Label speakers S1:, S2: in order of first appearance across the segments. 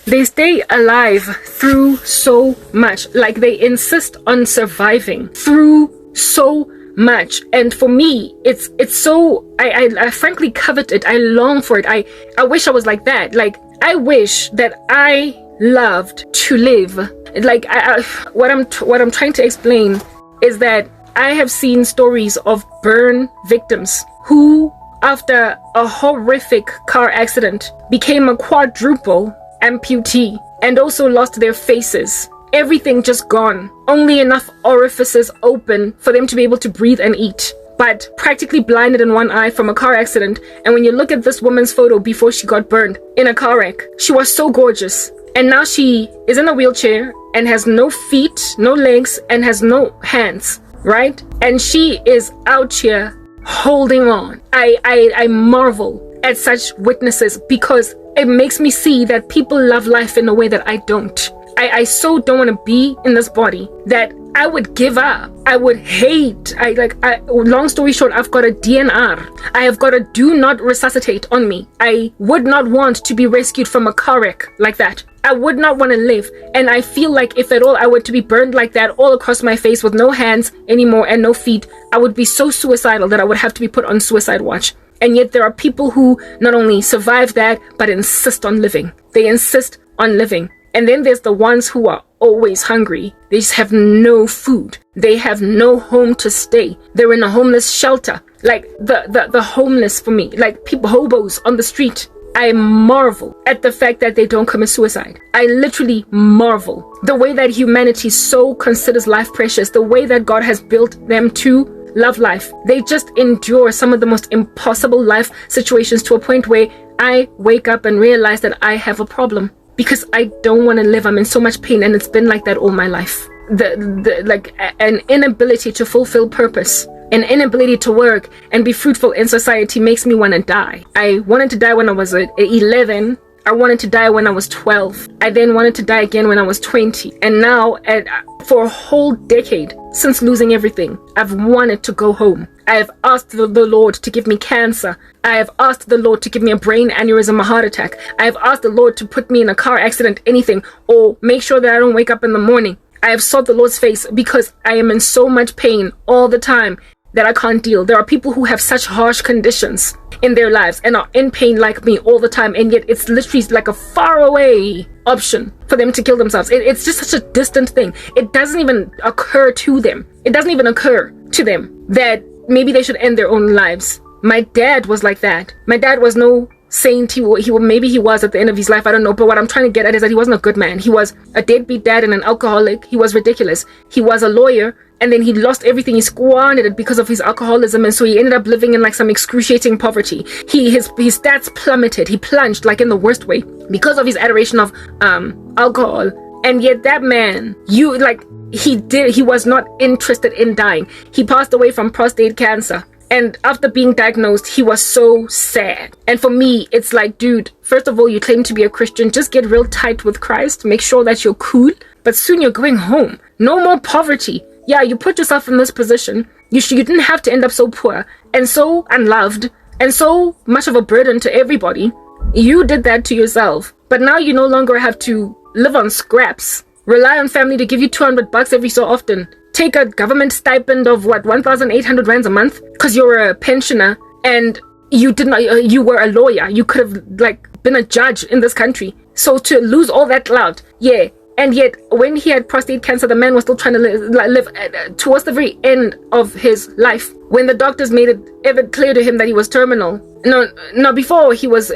S1: They stay alive through so much. Like, they insist on surviving through so much. And for me, it's so, I frankly covet it. I long for it. I wish I was like that. Like, I wish that I loved to live. Like, what I'm trying to explain is that I have seen stories of burn victims who, after a horrific car accident, became a quadruple amputee and also lost their faces. Everything just gone. Only enough orifices open for them to be able to breathe and eat. But practically blinded in one eye from a car accident. And when you look at this woman's photo before she got burned in a car wreck, she was so gorgeous. And now she is in a wheelchair and has no feet, no legs, and has no hands, right? And she is out here holding on. I marvel at such witnesses because it makes me see that people love life in a way that I don't. I so don't want to be in this body that I would give up. I would hate. Long story short, I've got a DNR. I have got a do not resuscitate on me. I would not want to be rescued from a car wreck like that. I would not want to live. And I feel like if at all I were to be burned like that all across my face with no hands anymore and no feet, I would be so suicidal that I would have to be put on suicide watch. And yet there are people who not only survive that, but insist on living. They insist on living. And then there's the ones who are always hungry. They just have no food. They have no home to stay. They're in a homeless shelter. Like the homeless for me, like people, hobos on the street. I marvel at the fact that they don't commit suicide. I literally marvel. The way that humanity so considers life precious, the way that God has built them to love life. They just endure some of the most impossible life situations to a point where I wake up and realize that I have a problem. Because I don't want to live. I'm in so much pain, and it's been like that all my life. An inability to fulfill purpose, an inability to work and be fruitful in society makes me want to die. I wanted to die when I was 11. I wanted to die when I was 12. I then wanted to die again when I was 20. And now, for a whole decade, since losing everything, I've wanted to go home. I have asked the Lord to give me cancer. I have asked the Lord to give me a brain aneurysm, a heart attack. I have asked the Lord to put me in a car accident, anything, or make sure that I don't wake up in the morning. I have sought the Lord's face because I am in so much pain all the time that I can't deal. There are people who have such harsh conditions in their lives and are in pain like me all the time, and yet it's literally like a faraway option for them to kill themselves. It's just such a distant thing. It doesn't even occur to them. It doesn't even occur to them that maybe they should end their own lives. My dad was like that. My dad was no saint. Maybe he was at the end of his life, I don't know, but what I'm trying to get at is that he wasn't a good man. He was a deadbeat dad and an alcoholic. He was ridiculous. He was a lawyer, and then he lost everything. He squandered it because of his alcoholism, and so he ended up living in like some excruciating poverty. His stats plummeted. He plunged like in the worst way because of his adoration of alcohol. And yet that man, he was not interested in dying. He passed away from prostate cancer. And after being diagnosed, he was so sad. And for me, it's like, dude, first of all, you claim to be a Christian. Just get real tight with Christ. Make sure that you're cool. But soon you're going home. No more poverty. Yeah, you put yourself in this position. You didn't have to end up so poor and so unloved and so much of a burden to everybody. You did that to yourself. But now you no longer have to live on scraps. Rely on family to give you $200 every so often. Take a government stipend of 1,800 rands a month because you're a pensioner and you were a lawyer. You could have been a judge in this country. So to lose all that clout, yeah. And yet when he had prostate cancer, the man was still trying to live towards the very end of his life. When the doctors made it ever clear to him that he was terminal. No, before he was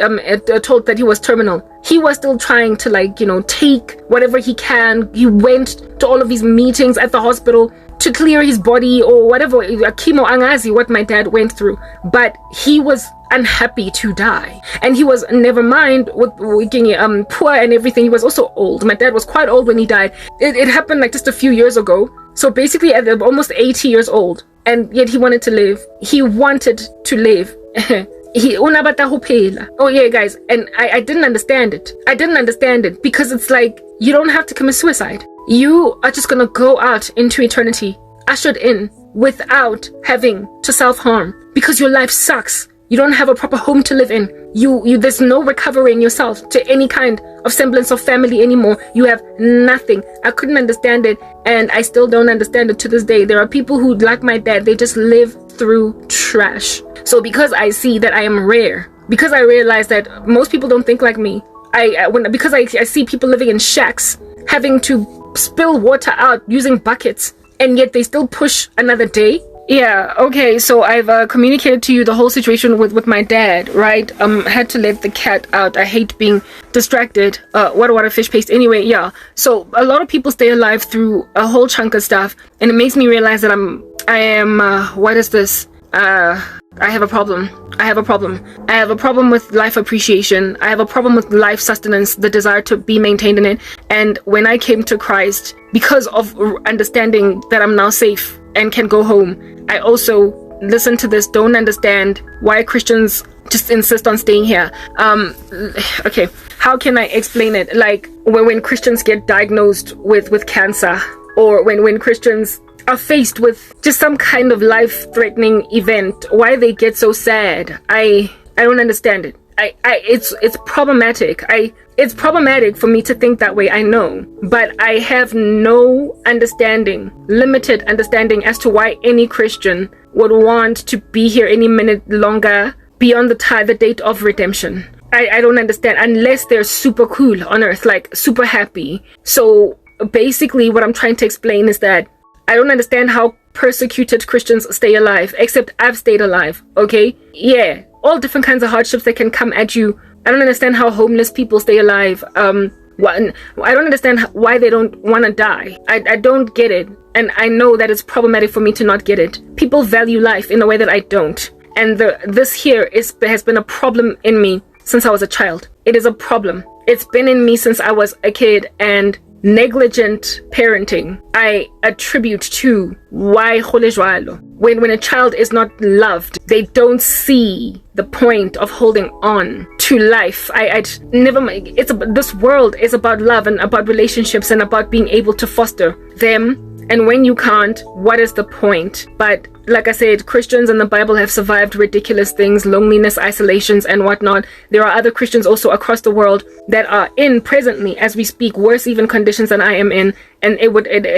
S1: told that he was terminal, he was still trying to take whatever he can. He went to all of these meetings at the hospital to clear his body or whatever, chemo angazi, what my dad went through. But he was unhappy to die. And he was, never mind with being poor and everything, he was also old. My dad was quite old when he died. It happened just a few years ago. So basically at almost 80 years old. And yet he wanted to live. He wanted to live. Oh yeah, guys, and I didn't understand it. I didn't understand it because it's like, you don't have to commit suicide. You are just gonna go out into eternity, ushered in without having to self-harm because your life sucks. You don't have a proper home to live in. there's no recovering yourself to any kind of semblance of family anymore. You have nothing. I couldn't understand it, and I still don't understand it to this day. There are people who, like my dad, they just live through trash. So because I see that I am rare, because I realize that most people don't think like me, because I see people living in shacks, having to spill water out using buckets, and yet they still push another day. Yeah, okay, so I've communicated to you the whole situation with my dad, right? Had to let the cat out. I hate being distracted. What fish paste. Anyway, yeah. So a lot of people stay alive through a whole chunk of stuff, and it makes me realize that what is this? I have a problem. I have a problem with life appreciation. I have a problem with life sustenance, the desire to be maintained in it. And when I came to Christ, because of understanding that I'm now safe and can go home, I also listen to this, don't understand why Christians just insist on staying here. Okay, how can I explain it? Like when Christians get diagnosed with cancer, or when Christians are faced with just some kind of life-threatening event, why they get so sad. I don't understand it. It's problematic. It's problematic for me to think that way, I know, but I have no understanding, limited understanding as to why any Christian would want to be here any minute longer beyond the date of redemption. I don't understand, unless they're super cool on earth, like super happy. So basically what I'm trying to explain is that I don't understand how persecuted Christians stay alive, except I've stayed alive, okay? Yeah, all different kinds of hardships that can come at you. I don't understand how homeless people stay alive. I don't understand why they don't want to die. I don't get it. And I know that it's problematic for me to not get it. People value life in a way that I don't. And this here has been a problem in me since I was a child. It is a problem. It's been in me since I was a kid, and negligent parenting I attribute to why go le jwalo. When a child is not loved, they don't see the point of holding on to life. This world is about love and about relationships and about being able to foster them. And when you can't, what is the point? But like I said, Christians in the Bible have survived ridiculous things, loneliness, isolations, and whatnot. There are other Christians also across the world that are in presently, as we speak, worse even conditions than I am in. And it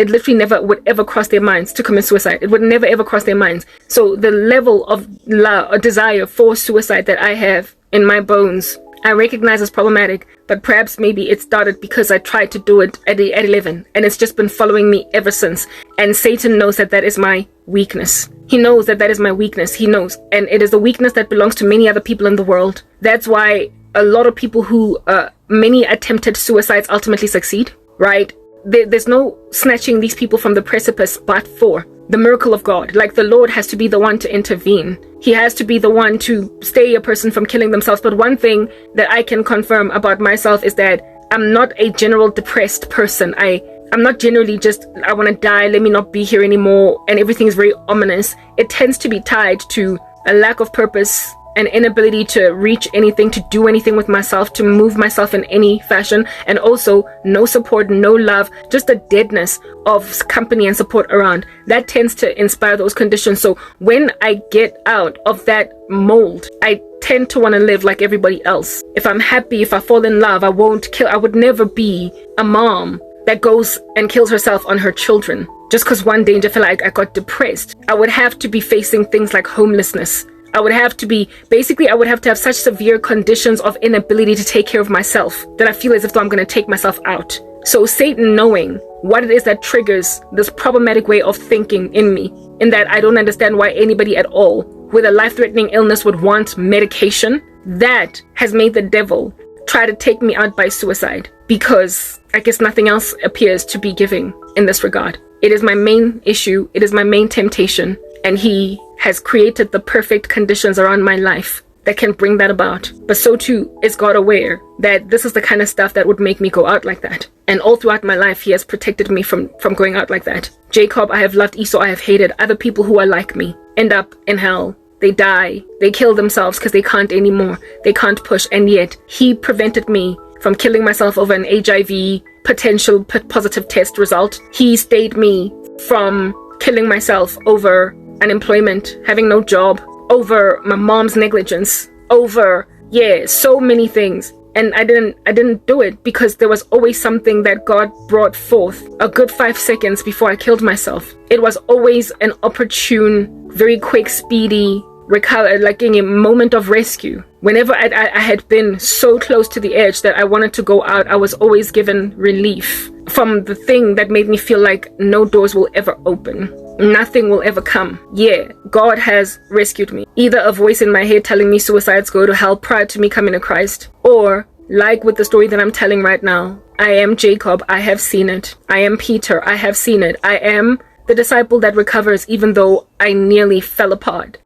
S1: literally never would ever cross their minds to commit suicide. It would never ever cross their minds. So the level of love or desire for suicide that I have in my bones, I recognize as problematic, but perhaps maybe it started because I tried to do it at 11, and it's just been following me ever since. And Satan knows that is my weakness. He knows that is my weakness. He knows. And it is a weakness that belongs to many other people in the world. That's why a lot of people who, many attempted suicides ultimately succeed, right? There's no snatching these people from the precipice but for the miracle of God. Like, the Lord has to be the one to intervene. He has to be the one to stay a person from killing themselves. But one thing that I can confirm about myself is that I'm not a general depressed person. I'm not generally just, I want to die, let me not be here anymore, and everything is very ominous. It tends to be tied to a lack of purpose, an inability to reach anything, to do anything with myself, to move myself in any fashion, and also no support, no love, just a deadness of company and support around. That tends to inspire those conditions. So when I get out of that mold, I tend to want to live like everybody else. If I'm happy, if I fall in love, I would never be a mom that goes and kills herself on her children just because one day I feel like I got depressed. I would have to be facing things like homelessness. I would have to have such severe conditions of inability to take care of myself that I feel as if though I'm going to take myself out. So Satan, knowing what it is that triggers this problematic way of thinking in me, in that I don't understand why anybody at all with a life-threatening illness would want medication, that has made the devil try to take me out by suicide, because I guess nothing else appears to be giving in this regard. It is my main issue. It is my main temptation. And he has created the perfect conditions around my life that can bring that about. But so too is God aware that this is the kind of stuff that would make me go out like that. And all throughout my life, he has protected me from going out like that. Jacob, I have loved. Esau, I have hated. Other people who are like me end up in hell. They die. They kill themselves because they can't anymore. They can't push. And yet he prevented me from killing myself over an HIV potential positive test result. He stayed me from killing myself over unemployment, having no job, over my mom's negligence, over Yeah, so many things. And I didn't do it because there was always something that God brought forth a good 5 seconds before I killed myself. It was always an opportune, very quick, speedy recover, like in a moment of rescue. Whenever I had been so close to the edge that I wanted to go out, I was always given relief from the thing that made me feel like no doors will ever open. Nothing will ever come. Yeah, God has rescued me. Either a voice in my head telling me suicides go to hell prior to me coming to Christ, or like with the story that I'm telling right now, I am Jacob, I have seen it. I am Peter, I have seen it. I am the disciple that recovers even though I nearly fell apart.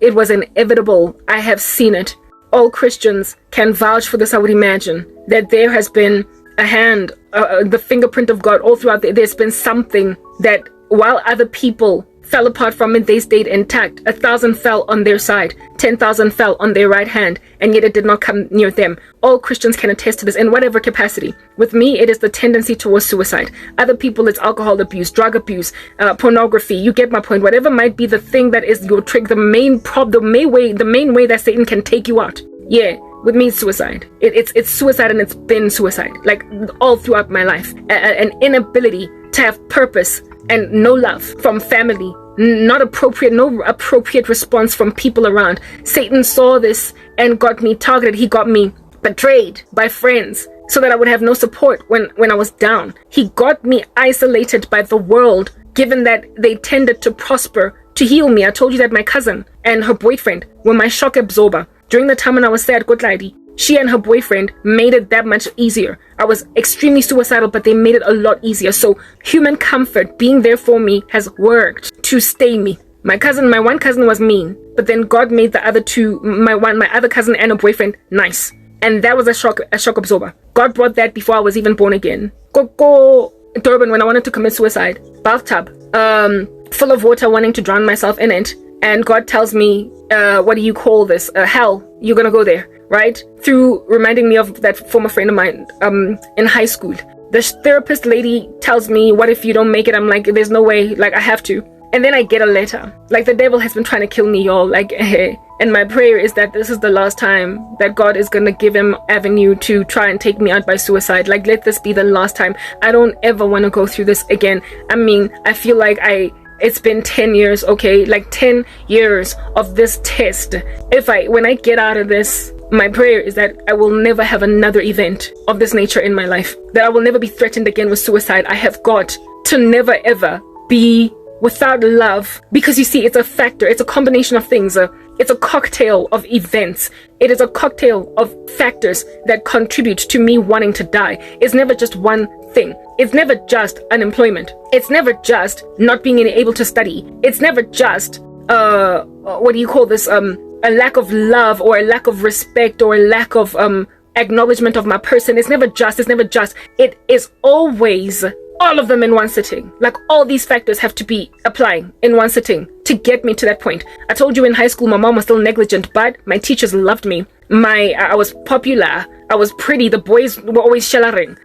S1: It was inevitable. I have seen it. All Christians can vouch for this, I would imagine, that there has been a hand, the fingerprint of God all throughout. There's been something that while other people fell apart from it, they stayed intact. 1,000 fell on their side, 10,000 fell on their right hand, and yet it did not come near them. All Christians can attest to this in whatever capacity. With me, it is the tendency towards suicide. Other people, it's alcohol abuse, drug abuse, pornography. You get my point. Whatever might be the thing that is your trick, the main way that Satan can take you out. Yeah. With me, it's suicide. It's suicide, and it's been suicide, like all throughout my life. An inability to have purpose and no love from family, no appropriate response from people around. Satan saw this and got me targeted. He got me betrayed by friends so that I would have no support when I was down. He got me isolated by the world, given that they tended to prosper to heal me. I told you that my cousin and her boyfriend were my shock absorber. During the time when I was sad, she and her boyfriend made it that much easier. I was extremely suicidal, but they made it a lot easier. So human comfort, being there for me, has worked to stay me. My one cousin was mean, but then God made the other two, my other cousin and her boyfriend, nice. And that was a shock absorber. God brought that before I was even born again. Go Durban, when I wanted to commit suicide, bathtub, full of water, wanting to drown myself in it. And God tells me, what do you call this? Hell, you're gonna go there, right? Through reminding me of that former friend of mine in high school. The therapist lady tells me, what if you don't make it? I'm like, there's no way, like I have to. And then I get a letter. Like the devil has been trying to kill me, y'all. Like, and my prayer is that this is the last time that God is gonna give him avenue to try and take me out by suicide. Like, let this be the last time. I don't ever want to go through this again. I mean, I feel like it's been 10 years, okay? Like 10 years of this test. When I get out of this, my prayer is that I will never have another event of this nature in my life. That I will never be threatened again with suicide. I have got to never ever be without love. Because you see, it's a factor. It's a combination of things. It's a cocktail of events. It is a cocktail of factors that contribute to me wanting to die. It's never just one thing. It's never just unemployment. It's never just not being able to study. It's never just what do you call this? A lack of love or a lack of respect or a lack of acknowledgement of my person. It's never just. It is always all of them in one sitting. Like all these factors have to be applying in one sitting to get me to that point. I told you in high school my mom was still negligent, but my teachers loved me. I was popular. I was pretty. The boys were always shellering.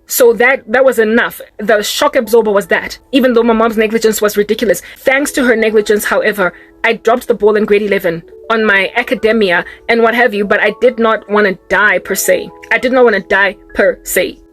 S1: So that was enough. The shock absorber was that. Even though my mom's negligence was ridiculous. Thanks to her negligence, however, I dropped the ball in grade 11 on my academia and what have you, but I did not want to die per se.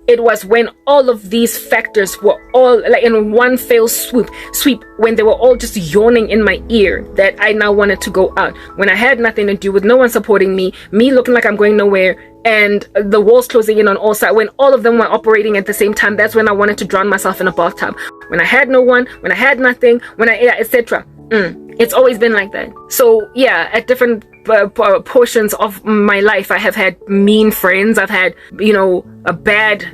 S1: It was when all of these factors were all like in one fell sweep, when they were all just yawning in my ear, that I now wanted to go out. When I had nothing to do with, no one supporting me looking like I'm going nowhere, and the walls closing in on all sides, when all of them were operating at the same time, that's when I wanted to drown myself in a bathtub. When I had no one, when I had nothing, etc. It's always been like that. So yeah, at different portions of my life, I have had mean friends. I've had, a bad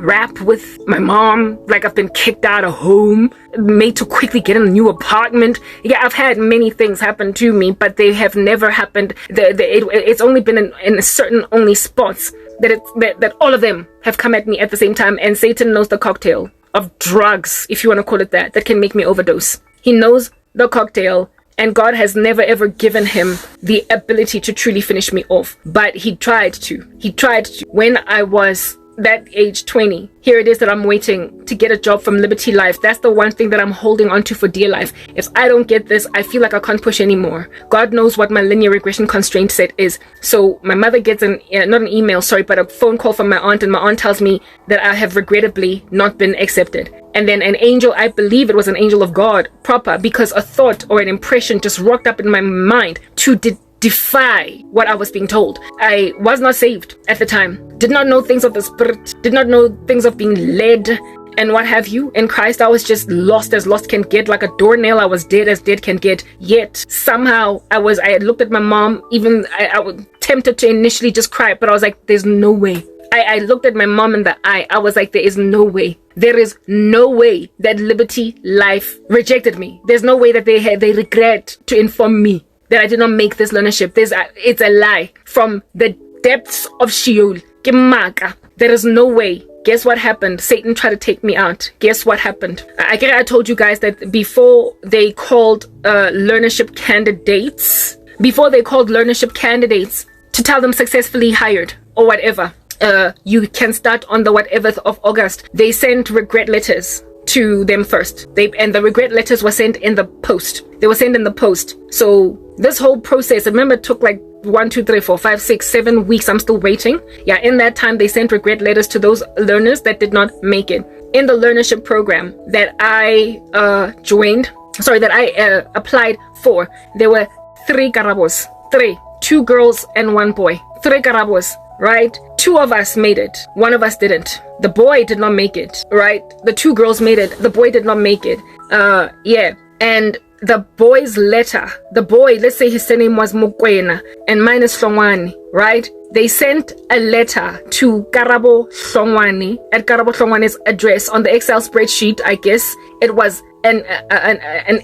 S1: rap with my mom. Like I've been kicked out of home, made to quickly get in a new apartment. Yeah, I've had many things happen to me, but they have never happened. It's only been in certain only spots that all of them have come at me at the same time. And Satan knows the cocktail of drugs, if you want to call it that can make me overdose. He knows the cocktail, and God has never ever given him the ability to truly finish me off. But he tried to. When I was that age 20, here it is that I'm waiting to get a job from Liberty Life. That's the one thing that I'm holding on to for dear life. If I don't get this, I feel like I can't push anymore. God knows what my linear regression constraint set is. So my mother gets not an email, sorry, but a phone call from my aunt, and my aunt tells me that I have regrettably not been accepted. And then an angel, I believe it was an angel of God, proper, because a thought or an impression just rocked up in my mind to defy what I was being told. I was not saved at the time, did not know things of the Spirit, did not know things of being led and what have you. In Christ, I was just lost as lost can get, like a doornail. I was dead as dead can get. Yet somehow I had looked at my mom, even I was tempted to initially just cry, but I was like, there's no way. I looked at my mom in the eye. I was like, there is no way. There is no way that Liberty Life rejected me. There's no way that they regret to inform me that I did not make this learnership. It's a lie from the depths of Sheol. There is no way. Guess what happened? Satan tried to take me out. Guess what happened? I told you guys that before they called learnership candidates, to tell them successfully hired or whatever, you can start on the whatever of August, they sent regret letters to them first. And the regret letters were sent in the post. They were sent in the post. So this whole process, I remember, it took like 1, 2, 3, 4, 5, 6, 7 weeks. I'm still waiting. Yeah, in that time, they sent regret letters to those learners that did not make it. In the learnership program that I applied for, there were 3 Karabos. 2 girls and 1 boy. 3 Karabos, right? 2 of us made it. 1 of us didn't. The boy did not make it, right? The 2 girls made it. The boy did not make it. Yeah. And the boy's letter, the boy, let's say his name was Mokwena and mine is Hlongwane, right? They sent a letter to Karabo Hlongwane at Karabo Hlongwane's address on the Excel spreadsheet. I guess it was an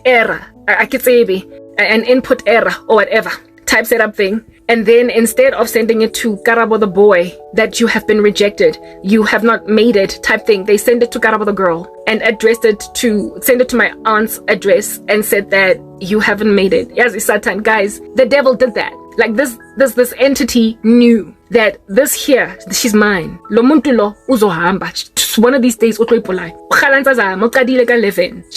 S1: error. I could say an input error or whatever type setup thing. And then instead of sending it to Karabo the boy, that you have been rejected, you have not made it type thing, they sent it to Karabo the girl and send it to my aunt's address and said that you haven't made it. Yes, it's Satan. Guys, the devil did that. Like this entity knew that this here, she's mine. Lo muntu lo uzohamba. One of these days, she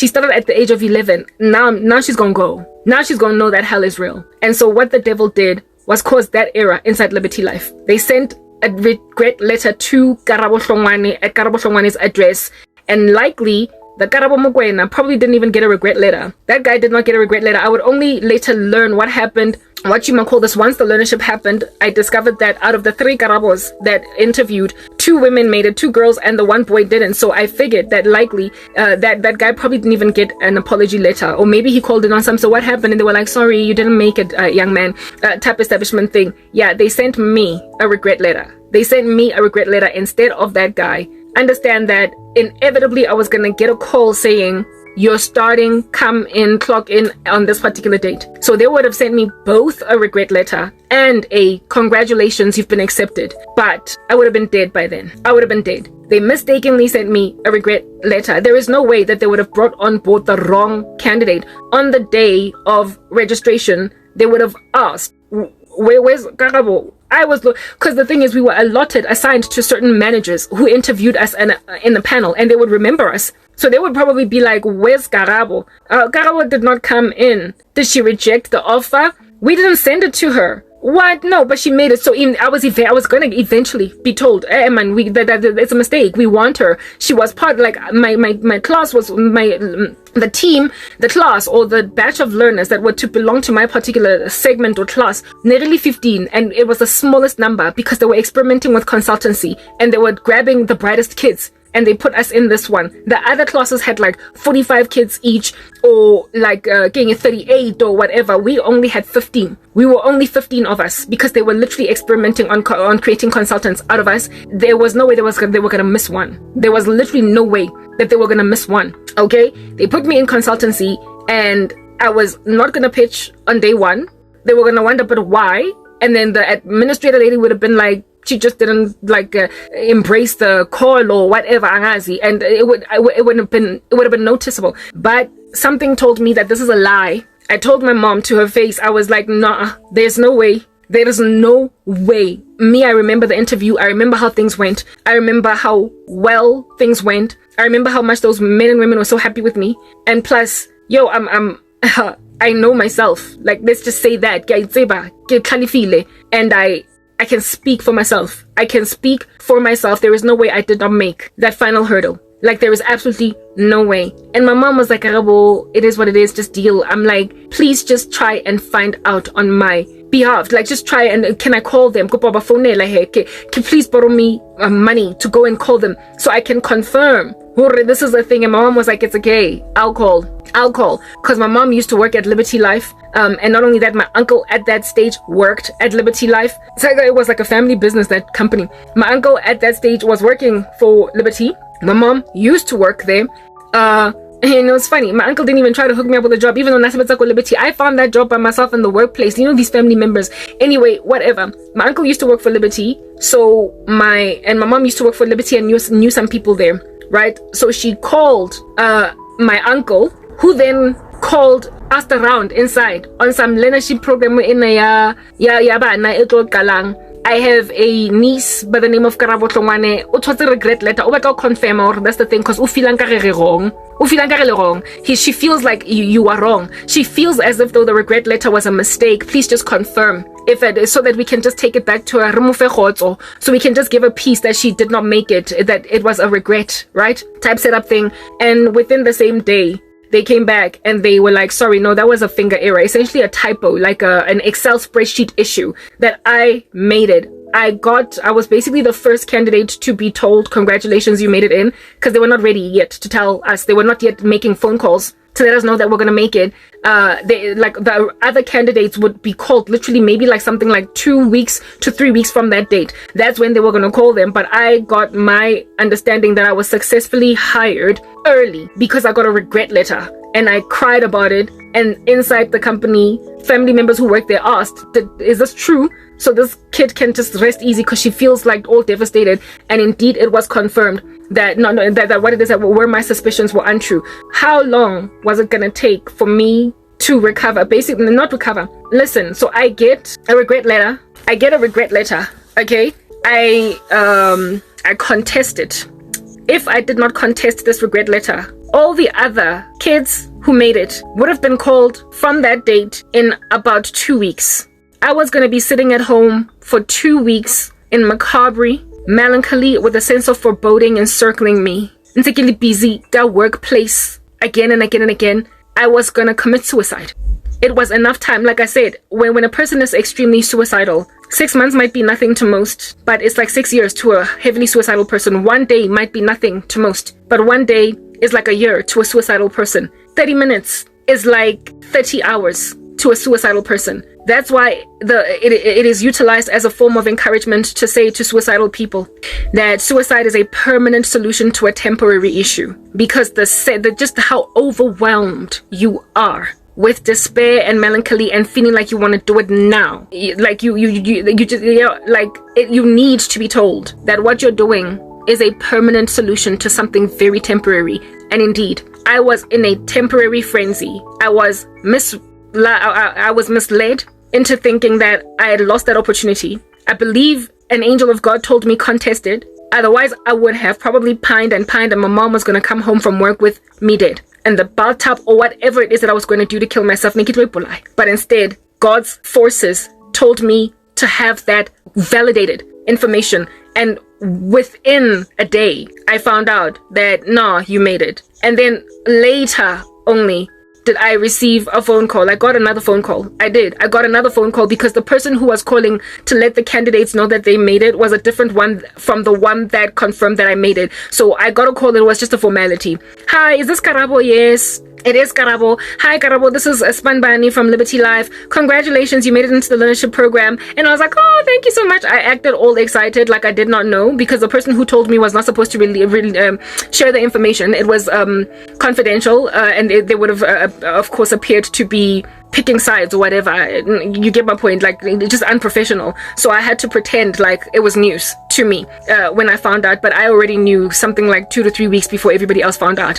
S1: started at the age of 11. Now she's gonna go. Now she's gonna know that hell is real. And so what the devil did was cause that error inside Liberty Life. They sent a regret letter to Karabo Hlongwane at Karabo Hlongwane's address, and likely the Karabo Mokwena probably didn't even get a regret letter. That guy did not get a regret letter. I would only later learn what happened, what you might call this, once the learnership happened. I discovered that out of the 3 Karabos that interviewed, 2 women made it, 2 girls, and the 1 boy didn't. So I figured that likely that guy probably didn't even get an apology letter, or maybe he called in on some. So what happened? And they were like, sorry, you didn't make it, young man, type establishment thing. Yeah, they sent me a regret letter. They sent me a regret letter instead of that guy. Understand that inevitably I was gonna get a call saying, you're starting, come in, clock in on this particular date. So they would have sent me both a regret letter and a congratulations, you've been accepted. But I would have been dead by then. I would have been dead. They mistakenly sent me a regret letter. There is no way that they would have brought on board the wrong candidate. On the day of registration, they would have asked, where's Karabo? Because the thing is, we were assigned to certain managers who interviewed us in the panel, and they would remember us. So they would probably be like, where's Karabo? Karabo did not come in. Did she reject the offer? We didn't send it to her. What? No, but she made it. So I was going to eventually be told, man, that it's a mistake. We want her. She was part, like, my class was the team, the class, or the batch of learners that were to belong to my particular segment or class, nearly 15, and it was the smallest number because they were experimenting with consultancy and they were grabbing the brightest kids. And they put us in this one. The other classes had like 45 kids each, or like getting 38 or whatever. We only had 15. We were only 15 of us because they were literally experimenting on creating consultants out of us. There was no way they were gonna miss one. There was literally no way that they were gonna miss one. Okay, they put me in consultancy, and I was not gonna pitch on day 1. They were gonna wonder, but why? And then the administrator lady would have been like, she just didn't embrace the call or whatever, and it would have been noticeable. But something told me that this is a lie. I told my mom to her face, I was like, nah, there's no way There is no way. Me, I remember the interview. I remember how things went. I remember how well things went. I remember how much those men and women were so happy with me. And plus, yo, I know myself. Like, let's just say that. And I can speak for myself. I can speak for myself. There is no way I did not make that final hurdle. Like, there is absolutely no way. And my mom was like, Karabo, it is what it is, just deal. I'm like, please just try and find out on my behalf. Like, just try and, can I call them? Can please borrow me money to go and call them so I can confirm this is the thing. And my mom was like, it's okay, I'll call. Because my mom used to work at Liberty Life. And not only that, my uncle at that stage worked at Liberty Life. So it was like a family business, that company. My uncle at that stage was working for Liberty. My mom used to work there. And it was funny. My uncle didn't even try to hook me up with a job, even though Nasabetsako Liberty. I found that job by myself in the workplace. You know, these family members. Anyway, whatever. My uncle used to work for Liberty. So my mom used to work for Liberty and knew some people there, right? So she called my uncle, who then called, asked around inside on some leadership program in I have a niece by the name of Karabo Hlongwane. O regret letter. O confirm, or that's the thing, because wrong. She feels like you are wrong. She feels as if though the regret letter was a mistake. Please just confirm if it is, so that we can just take it back to her, so we can just give a piece that she did not make it, that it was a regret, right? Type setup thing. And within the same day, they came back and they were like, sorry, no, that was a finger error, essentially a typo, like an Excel spreadsheet issue, that I made it. I was basically the first candidate to be told, congratulations, you made it in, because they were not ready yet to tell us. They were not yet making phone calls to let us know that we're going to make it. The other candidates would be called literally maybe like something like 2 weeks to 3 weeks from that date. That's when they were going to call them. But I got my understanding that I was successfully hired early because I got a regret letter, and I cried about it. And inside the company, family members who work there asked, is this true? So this kid can just rest easy, because she feels like all devastated. And indeed, it was confirmed that that what it is, that were my suspicions were untrue. How long was it gonna take for me to recover? Basically, not recover. Listen, so I get a regret letter. Okay, I contest it. If I did not contest this regret letter, all the other kids who made it would have been called from that date in about 2 weeks. I was going to be sitting at home for 2 weeks in macabre, melancholy, with a sense of foreboding encircling me. Particularly busy, that workplace, again and again and again. I was going to commit suicide. It was enough time. Like I said, when a person is extremely suicidal, 6 months might be nothing to most, but it's like 6 years to a heavily suicidal person. 1 day might be nothing to most, but 1 day is like a year to a suicidal person. 30 minutes is like 30 hours to a suicidal person. That's why it is utilized as a form of encouragement to say to suicidal people that suicide is a permanent solution to a temporary issue, because just how overwhelmed you are with despair and melancholy and feeling like you want to do it now, like you need to be told that what you're doing is a permanent solution to something very temporary. And indeed, I was in a temporary frenzy. I was misled into thinking that I had lost that opportunity. I believe an angel of God told me contest it. Otherwise, I would have probably pined and my mom was going to come home from work with me dead, and the bathtub or whatever it is that I was going to do to kill myself. But instead, God's forces told me to have that validated information. And within a day, I found out that, no, you made it. And then later only did I receive a phone call. I got another phone call. I got another phone call because the person who was calling to let the candidates know that they made it was a different one from the one that confirmed that I made it. So I got a call. It was just a formality. Hi, is this Karabo? Yes. It is Karabo. Hi, Karabo. This is Sperm from Liberty Life. Congratulations, you made it into the leadership program. And I was like, oh, thank you so much. I acted all excited, like I did not know, because the person who told me was not supposed to really share the information. It was confidential, and they would have, of course, appeared to be picking sides or whatever. You get my point. Like, just unprofessional. So I had to pretend like it was news to me when I found out, but I already knew something like 2 to 3 weeks before everybody else found out.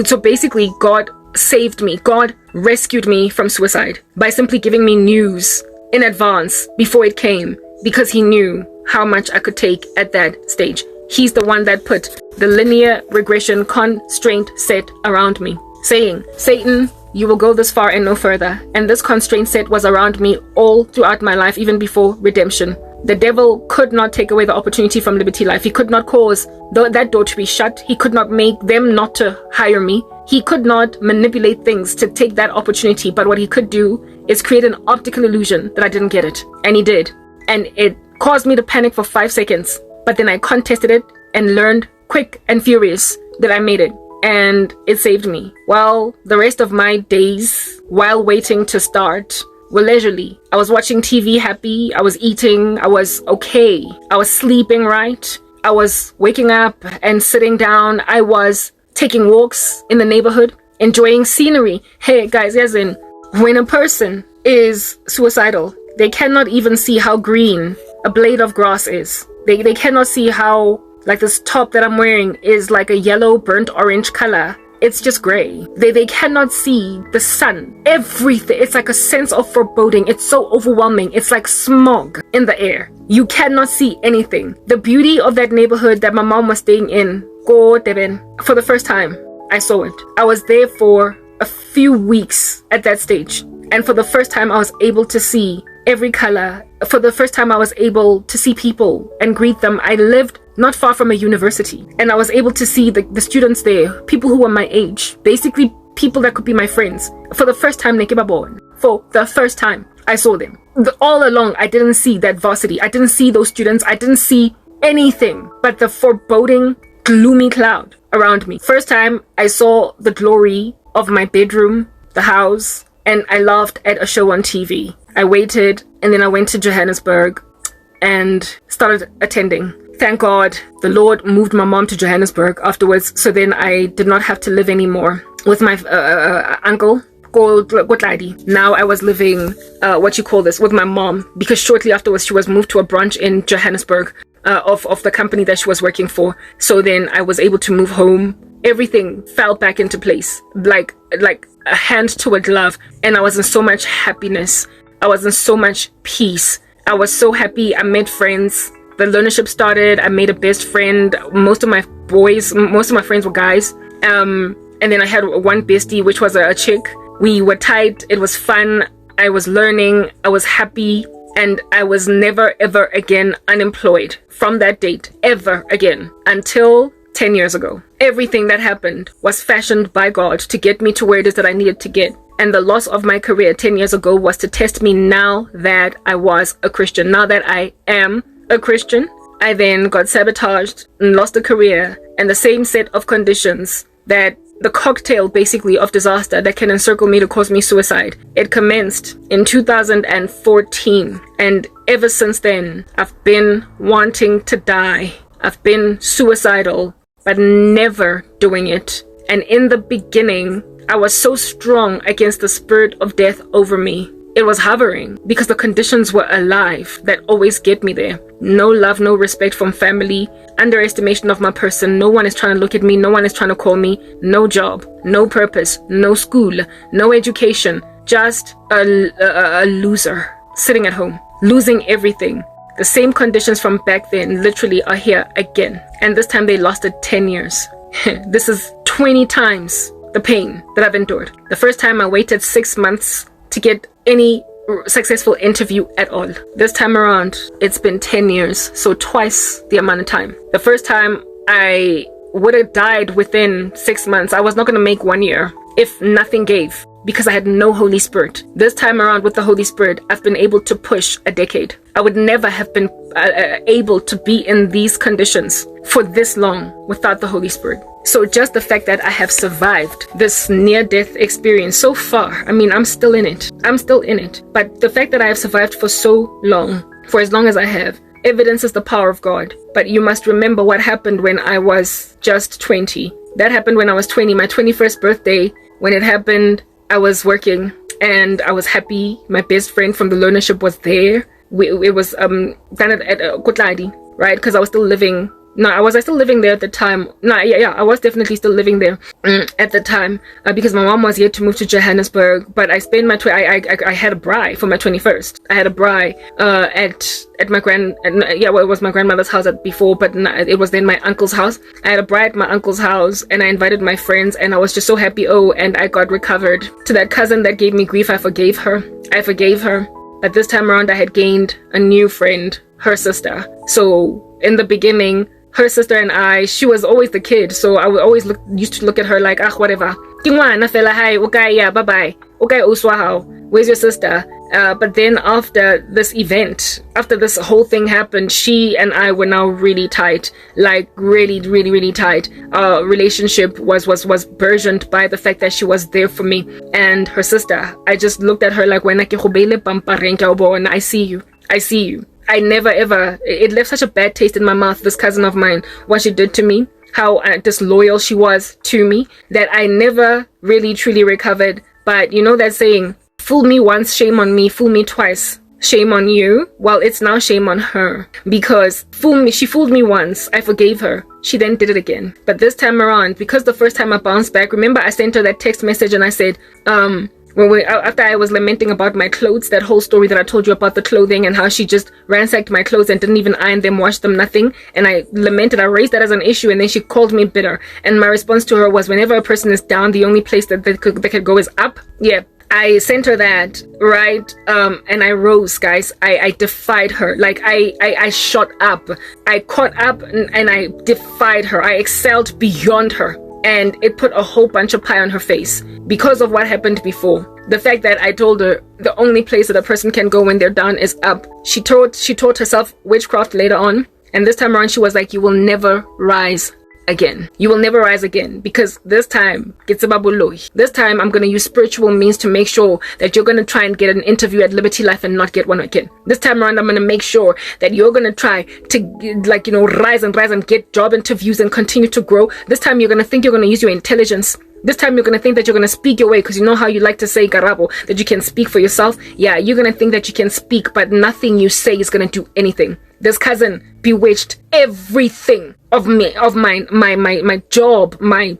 S1: So basically, God saved me. God rescued me from suicide by simply giving me news in advance before it came, because he knew how much I could take at that stage. He's the one that put the linear regression constraint set around me, saying, Satan, you will go this far and no further. And this constraint set was around me all throughout my life, even before redemption. The devil could not take away the opportunity from Liberty Life. He could not cause that door to be shut. He could not make them not to hire me. He could not manipulate things to take that opportunity. But what he could do is create an optical illusion that I didn't get it. And he did. And it caused me to panic for 5 seconds. But then I contested it and learned quick and furious that I made it. And it saved me. Well, the rest of my days, while waiting to start, were leisurely. I was watching TV happy. I was eating. I was okay. I was sleeping right. I was waking up and sitting down. I was taking walks in the neighborhood, enjoying scenery. Hey, guys, as in, when a person is suicidal, they cannot even see how green a blade of grass is. They cannot see how, like, this top that I'm wearing is like a yellow burnt orange color. It's just gray. They cannot see the sun. Everything. It's like a sense of foreboding. It's so overwhelming. It's like smog in the air. You cannot see anything. The beauty of that neighborhood that my mom was staying in, Go Devin, for the first time, I saw it. I was there for a few weeks at that stage. And for the first time, I was able to see every color. For the first time, I was able to see people and greet them. I lived not far from a university, and I was able to see the students there, people who were my age, basically people that could be my friends. For the first time, for the first time, I saw them. All along, I didn't see that varsity. I didn't see those students. I didn't see anything but the foreboding, gloomy cloud around me. First time, I saw the glory of my bedroom, the house, and I laughed at a show on TV. I waited, and then I went to Johannesburg and started attending. Thank God the Lord moved my mom to Johannesburg afterwards, so then I did not have to live anymore with my uncle. Now I was living, with my mom, because shortly afterwards she was moved to a branch in Johannesburg of the company that she was working for. So then I was able to move home. Everything fell back into place, like a hand to a glove, and I was in so much happiness. I was in so much peace. I was so happy. I met friends. The learnership started. I made a best friend. Most of my friends were guys. And then I had one bestie, which was a chick. We were tight. It was fun. I was learning. I was happy. And I was never, ever again unemployed from that date, ever again, until 10 years ago. Everything that happened was fashioned by God to get me to where it is that I needed to get. And the loss of my career 10 years ago was to test me now that I was a Christian. Now that I am a Christian, I then got sabotaged and lost a career and the same set of conditions, that the cocktail basically of disaster that can encircle me to cause me suicide. It commenced in 2014, and ever since then I've been wanting to die. I've been suicidal, but never doing it. And in the beginning, I was so strong against the spirit of death over me. It was hovering because the conditions were alive that always get me there. No love, no respect from family, underestimation of my person. No one is trying to look at me. No one is trying to call me. No job, no purpose, no school, no education. Just a loser sitting at home, losing everything. The same conditions from back then literally are here again. And this time they lasted 10 years. This is 20 times the pain that I've endured. The first time I waited 6 months to get any successful interview at all. This time around, it's been 10 years, so twice the amount of time. The first time I would have died within 6 months. I was not going to make 1 year if nothing gave, because I had no Holy Spirit. This time around with the Holy Spirit, I've been able to push a decade. I would never have been able to be in these conditions for this long without the Holy Spirit. So just the fact that I have survived this near-death experience so far, I mean, I'm still in it. I'm still in it. But the fact that I have survived for so long, for as long as I have, evidences the power of God. But you must remember what happened when I was just 20. That happened when I was 20, my 21st birthday. When it happened, I was working and I was happy. My best friend from the learnership was there. It was done at Kotladi, right? Because I was still living No, was I still living there at the time? No, yeah, I was definitely still living there at the time because my mom was yet to move to Johannesburg. But I spent I had a braai for my 21st. I had a braai at my it was my grandmother's house before, but it was then my uncle's house. I had a braai at my uncle's house, and I invited my friends, and I was just so happy. Oh, and I got recovered. To that cousin that gave me grief, I forgave her. But this time around, I had gained a new friend, her sister. So in the beginning, her sister and I, she was always the kid. So I would always used to look at her like, whatever. Hi, okay, yeah, bye-bye. Okay, Uswahao, where's your sister? But then after this event, after this whole thing happened, she and I were now really tight, like really, really, really tight. Our relationship was burgeoned by the fact that she was there for me and her sister. I just looked at her like, I see you. I never ever, it left such a bad taste in my mouth, this cousin of mine, what she did to me, how disloyal she was to me, that I never really truly recovered. But you know that saying, fool me once, shame on me, fool me twice, shame on you. Well, it's now shame on her, because she fooled me once, I forgave her. She then did it again. But this time around, because the first time I bounced back, remember I sent her that text message and I said, after I was lamenting about my clothes, that whole story that I told you about the clothing and how she just ransacked my clothes and didn't even iron them, wash them, nothing. And I lamented, I raised that as an issue, and then she called me bitter. And my response to her was, whenever a person is down, the only place that they could go is up. Yeah. I sent her that, right? And I rose, guys. I defied her. Like I shot up. I caught up and I defied her. I excelled beyond her. And it put a whole bunch of pie on her face because of what happened before. The fact that I told her the only place that a person can go when they're down is up. She taught herself witchcraft later on. And this time around, she was like, you will never rise again. You will never rise again, because this time, I'm going to use spiritual means to make sure that you're going to try and get an interview at Liberty Life and not get one again. This time around, I'm going to make sure that you're going to try to rise and get job interviews and continue to grow. This time you're going to think you're going to use your intelligence. This time you're going to think that you're going to speak your way, because you know how you like to say, Karabo, that you can speak for yourself. Yeah, you're going to think that you can speak, but nothing you say is going to do anything. This cousin bewitched everything of me, of my job, my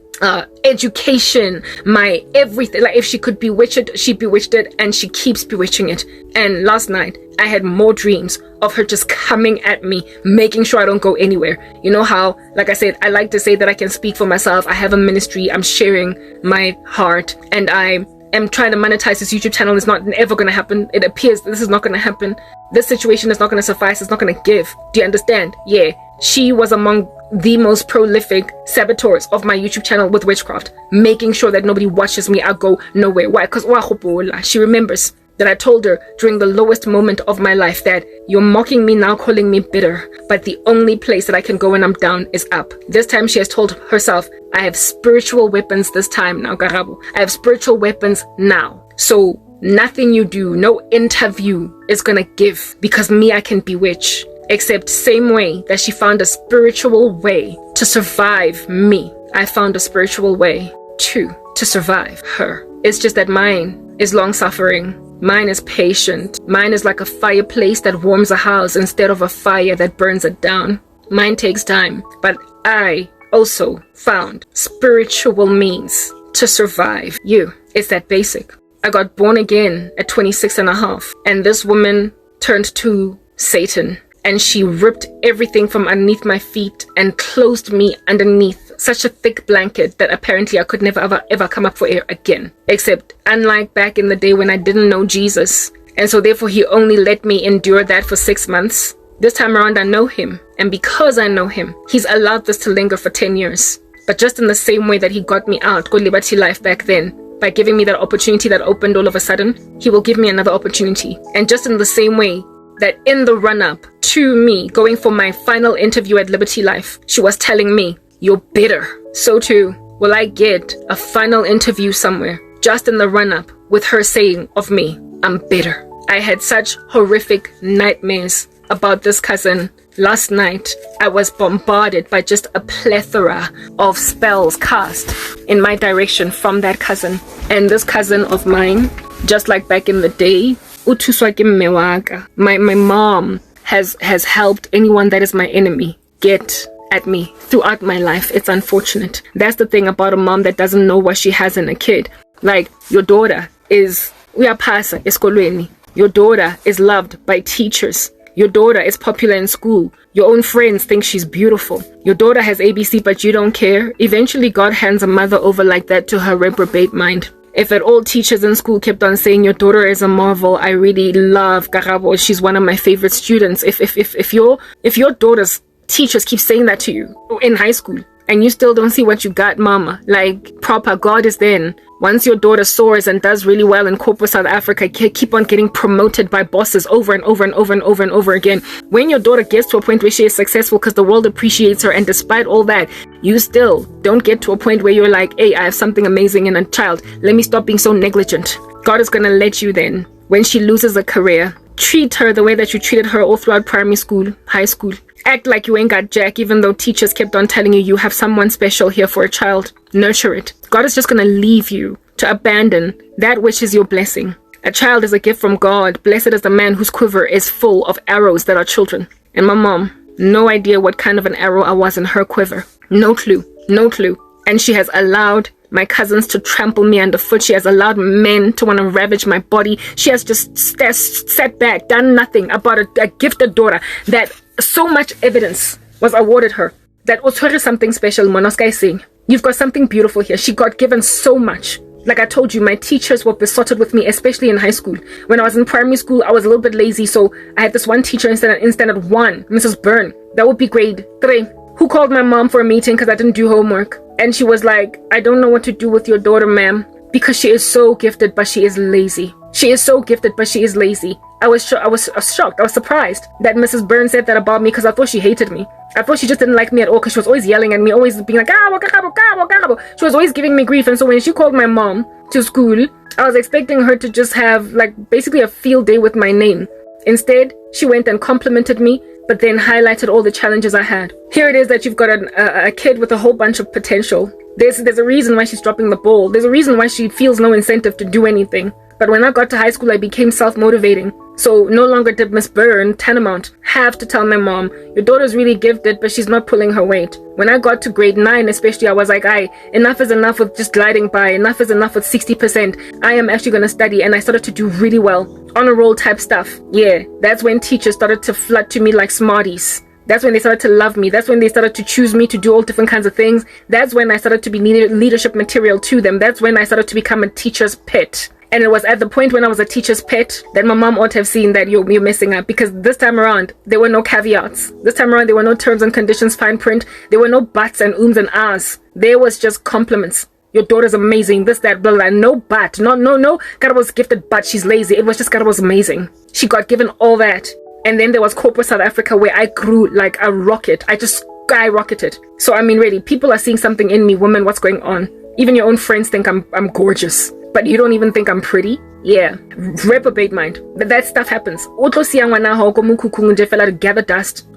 S1: education, my everything. Like, if she could bewitch it, she bewitched it, and she keeps bewitching it. And last night I had more dreams of her just coming at me, making sure I don't go anywhere. You know how, like I said, I like to say that I can speak for myself. I have a ministry, I'm sharing my heart, and I am trying to monetize this YouTube channel. It's not ever going to happen. It appears this is not going to happen. This situation is not going to suffice. It's not going to give. Do you understand? Yeah. She was among the most prolific saboteurs of my YouTube channel with witchcraft, making sure that nobody watches me. I go nowhere. Why? Because she remembers that I told her during the lowest moment of my life that you're mocking me now, calling me bitter, but the only place that I can go when I'm down is up. This time she has told herself, I have spiritual weapons this time now, Karabo. I have spiritual weapons now. So nothing you do, no interview is gonna give, because me, I can bewitch. Except same way that she found a spiritual way to survive me, I found a spiritual way to survive her. It's just that mine is long suffering. Mine is patient. Mine is like a fireplace that warms a house instead of a fire that burns it down. Mine takes time, but I also found spiritual means to survive you. It's that basic. I got born again at 26 and a half, and this woman turned to Satan. And she ripped everything from underneath my feet and closed me underneath such a thick blanket that apparently I could never ever come up for air again. Except unlike back in the day when I didn't know Jesus. And so therefore he only let me endure that for 6 months. This time around I know him. And because I know him, he's allowed this to linger for 10 years. But just in the same way that he got me out, go Liberty Life back then, by giving me that opportunity that opened all of a sudden, he will give me another opportunity. And just in the same way that in the run-up to me going for my final interview at Liberty Life, she was telling me, you're bitter. So too will I get a final interview somewhere, just in the run-up, with her saying of me, I'm bitter. I had such horrific nightmares about this cousin. Last night, I was bombarded by just a plethora of spells cast in my direction from that cousin. And this cousin of mine, just like back in the day, my mom has helped anyone that is my enemy get at me throughout my life. It's unfortunate. That's the thing about a mom that doesn't know what she has in a kid. Like, your daughter is uyapasa esikolweni. Your daughter is loved by teachers. Your daughter is popular in school. Your own friends think she's beautiful. Your daughter has ABC, but you don't care. Eventually, God hands a mother over like that to her reprobate mind. If at all teachers in school kept on saying your daughter is a marvel, I really love Karabo. She's one of my favorite students. If your daughter's teachers keep saying that to you in high school, and you still don't see what you got, mama, like, proper God is then. Once your daughter soars and does really well in corporate South Africa, keep on getting promoted by bosses over and over and over and over and over again. When your daughter gets to a point where she is successful because the world appreciates her, and despite all that, you still don't get to a point where you're like, hey, I have something amazing in a child. Let me stop being so negligent. God is going to let you then. When she loses a career, treat her the way that you treated her all throughout primary school, high school. Act like you ain't got jack, even though teachers kept on telling you have someone special here for a child. Nurture it. God is just going to leave you to abandon that which is your blessing. A child is a gift from God. Blessed is the man whose quiver is full of arrows that are children. And my mom, no idea what kind of an arrow I was in her quiver. No clue. No clue. And she has allowed my cousins to trample me underfoot. She has allowed men to want to ravage my body. She has just sat back, done nothing about a gifted daughter that so much evidence was awarded her. That was something special, Monoska is saying. You've got something beautiful here. She got given so much. Like I told you, my teachers were besotted with me, especially in high school. When I was in primary school, I was a little bit lazy, so I had this one teacher in standard 1, Mrs. Byrne. That would be grade 3. Who called my mom for a meeting because I didn't do homework. And she was like, I don't know what to do with your daughter, ma'am, because she is so gifted, but she is lazy. She is so gifted, but she is lazy. I was shocked. I was surprised that Mrs. Byrne said that about me because I thought she hated me. I thought she just didn't like me at all because she was always yelling at me, always being like, Karabo. She was always giving me grief. And so when she called my mom to school, I was expecting her to just have like basically a field day with my name. Instead, she went and complimented me, but then highlighted all the challenges I had. Here it is that you've got a kid with a whole bunch of potential. There's a reason why she's dropping the ball. There's a reason why she feels no incentive to do anything. But when I got to high school, I became self-motivating. So no longer did Miss Byrne, Tanamount, have to tell my mom, your daughter's really gifted, but she's not pulling her weight. When I got to grade 9 especially, I was like, enough is enough with just gliding by. Enough is enough with 60%. I am actually going to study. And I started to do really well. Honor roll type stuff. Yeah, that's when teachers started to flood to me like smarties. That's when they started to love me. That's when they started to choose me to do all different kinds of things. That's when I started to be leadership material to them. That's when I started to become a teacher's pet. And it was at the point when I was a teacher's pet that my mom ought to have seen that you're messing up, because this time around, there were no caveats. This time around, there were no terms and conditions, fine print. There were no buts and ums and ahs. There was just compliments. Your daughter's amazing, this, that, blah, blah. No but. No. Karabo's gifted, but she's lazy. It was just Karabo's amazing. She got given all that. And then there was corporate South Africa where I grew like a rocket. I just skyrocketed. So I mean, really, people are seeing something in me. Women, what's going on? Even your own friends think I'm gorgeous. But you don't even think I'm pretty? Yeah. Reprobate mind. But that stuff happens. To gather dust.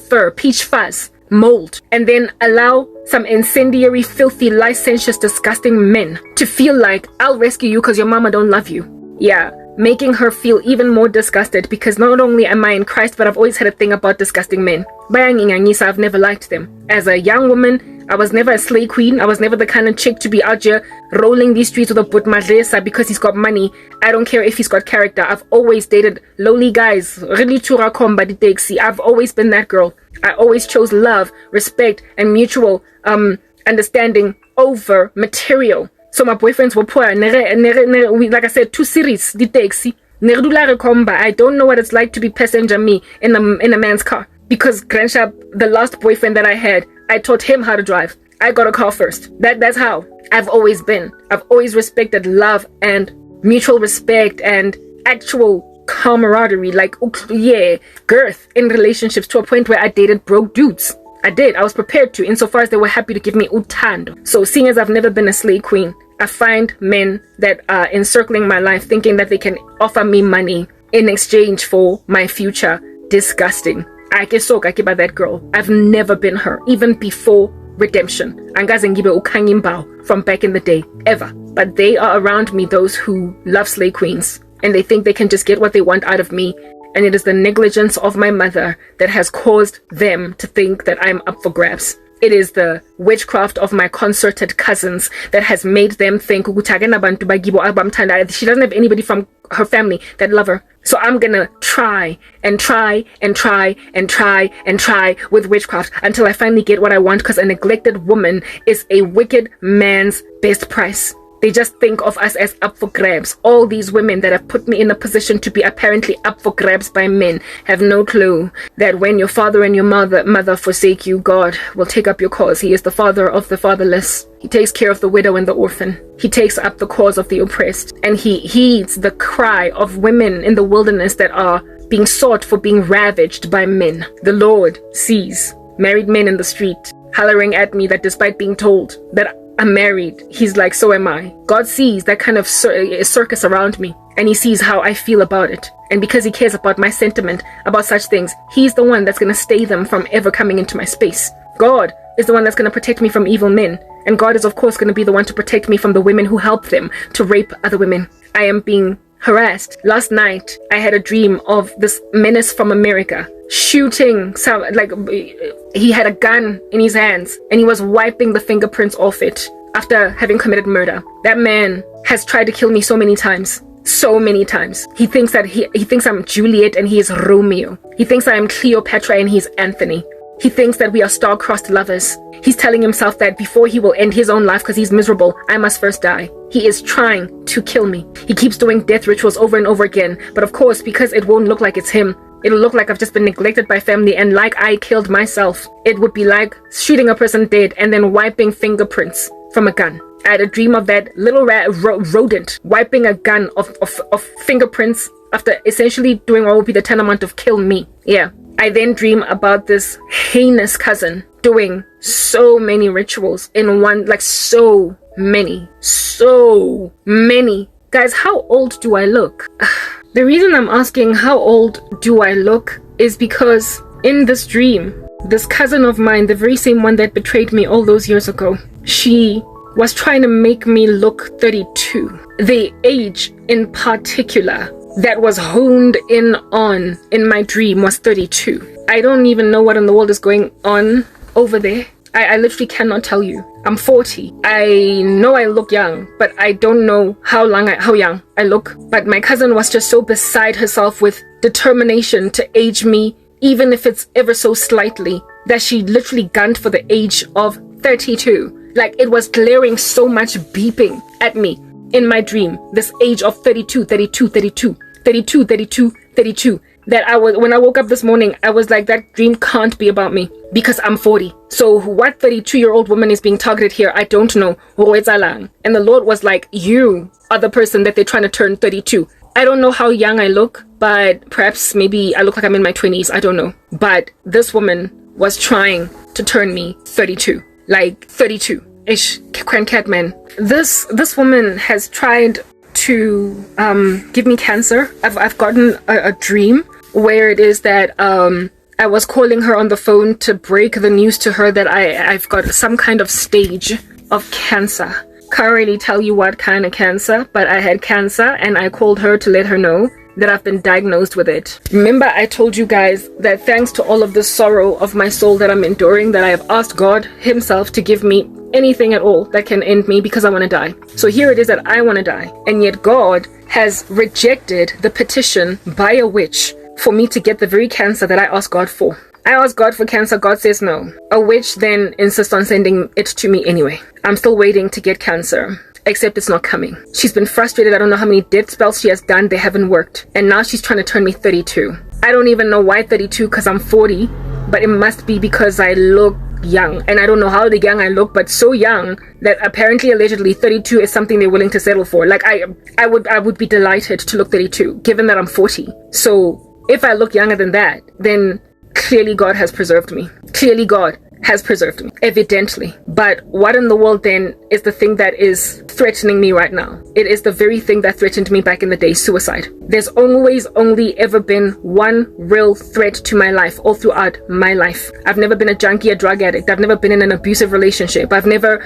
S1: Fur, peach fuzz, mold. And then allow some incendiary, filthy, licentious, disgusting men to feel like, I'll rescue you because your mama don't love you. Yeah. Making her feel even more disgusted, because not only am I in Christ, but I've always had a thing about disgusting men. I've never liked them. As a young woman, I was never a slay queen. I was never the kind of chick to be out here rolling these streets with a butmadresa because he's got money. I don't care if he's got character. I've always dated lowly guys. I've always been that girl. I always chose love, respect, and mutual understanding over material. So my boyfriends were poor. Like I said, too serious. I don't know what it's like to be passenger me in a man's car. Because Grandshap, the last boyfriend that I had, I taught him how to drive. I got a car first. That's how I've always been. I've always respected love and mutual respect and actual camaraderie. Like, yeah, girth in relationships, to a point where I dated broke dudes. I did. I was prepared to, insofar as they were happy to give me utando. So seeing as I've never been a slave queen, I find men that are encircling my life thinking that they can offer me money in exchange for my future. Disgusting. I get so kaki by that girl. I've never been her, even before redemption. From back in the day, ever. But they are around me, those who love slave queens, and they think they can just get what they want out of me And it is the negligence of my mother that has caused them to think that I'm up for grabs. It is the witchcraft of my concerted cousins that has made them think she doesn't have anybody from her family that love her. So I'm gonna try and try and try and try and try with witchcraft until I finally get what I want, because a neglected woman is a wicked man's best price. They just think of us as up for grabs. All these women that have put me in a position to be apparently up for grabs by men have no clue that when your father and your mother forsake you, God will take up your cause. He is the father of the fatherless. He takes care of the widow and the orphan. He takes up the cause of the oppressed. And he heeds the cry of women in the wilderness that are being sought for being ravaged by men. The Lord sees married men in the street hollering at me that despite being told that I'm married, he's like, so am I. God sees that kind of circus around me, and he sees how I feel about it. And because he cares about my sentiment about such things, he's the one that's going to stay them from ever coming into my space. God is the one that's going to protect me from evil men. And God is, of course, going to be the one to protect me from the women who help them to rape other women. I am being harassed. Last night, I had a dream of this menace from America shooting some, like, he had a gun in his hands and he was wiping the fingerprints off it after having committed murder. That man has tried to kill me so many times. So many times. He thinks that he thinks I'm Juliet and he is Romeo. He thinks I am Cleopatra and he's Anthony. He thinks that we are star-crossed lovers. He's telling himself that before he will end his own life because he's miserable, I must first die. He is trying to kill me. He keeps doing death rituals over and over again. But of course, because it won't look like it's him, it'll look like I've just been neglected by family and like I killed myself. It would be like shooting a person dead and then wiping fingerprints from a gun. I had a dream of that little rodent wiping a gun of fingerprints after essentially doing what would be the tantamount of kill me. Yeah. I then dream about this heinous cousin doing so many rituals in one, like so many. Guys, how old do I look? The reason I'm asking how old do I look is because in this dream, this cousin of mine, the very same one that betrayed me all those years ago, she was trying to make me look 32. The age in particular that was honed in on in my dream was 32. I don't even know what in the world is going on over there. I literally cannot tell you. I'm 40. I know I look young, but I don't know how young I look. But my cousin was just so beside herself with determination to age me, even if it's ever so slightly, that she literally gunned for the age of 32. Like, it was glaring so much beeping at me in my dream, this age of 32, that when I woke up this morning, I was like, that dream can't be about me because I'm 40. So what 32-year-old woman is being targeted here, I don't know. And the Lord was like, you are the person that they're trying to turn 32. I don't know how young I look, but perhaps maybe I look like I'm in my 20s. I don't know. But this woman was trying to turn me 32, like 32-ish, cat man. This woman has tried to give me cancer. I've gotten a dream where it is that I was calling her on the phone to break the news to her that I've got some kind of stage of cancer. Can't really tell you what kind of cancer, but I had cancer and I called her to let her know that I've been diagnosed with it. Remember, I told you guys that thanks to all of the sorrow of my soul that I'm enduring, that I have asked God himself to give me anything at all that can end me because I want to die. So here it is that I want to die, and yet God has rejected the petition by a witch for me to get the very cancer that I asked God for. I asked God for cancer, God says no. A witch then insists on sending it to me anyway. I'm still waiting to get cancer, except it's not coming. She's been frustrated. I don't know how many death spells she has done. They haven't worked. And now she's trying to turn me 32. I don't even know why 32, because I'm 40, but it must be because I look young. And I don't know how young I look, but so young that apparently, allegedly, 32 is something they're willing to settle for. Like, I would be delighted to look 32, given that I'm 40. So if I look younger than that, then clearly God has preserved me. Clearly God has preserved me, evidently. But what in the world then is the thing that is threatening me right now? It is the very thing that threatened me back in the day, suicide. There's always only ever been one real threat to my life all throughout my life. I've never been a junkie, a drug addict. I've never been in an abusive relationship. I've never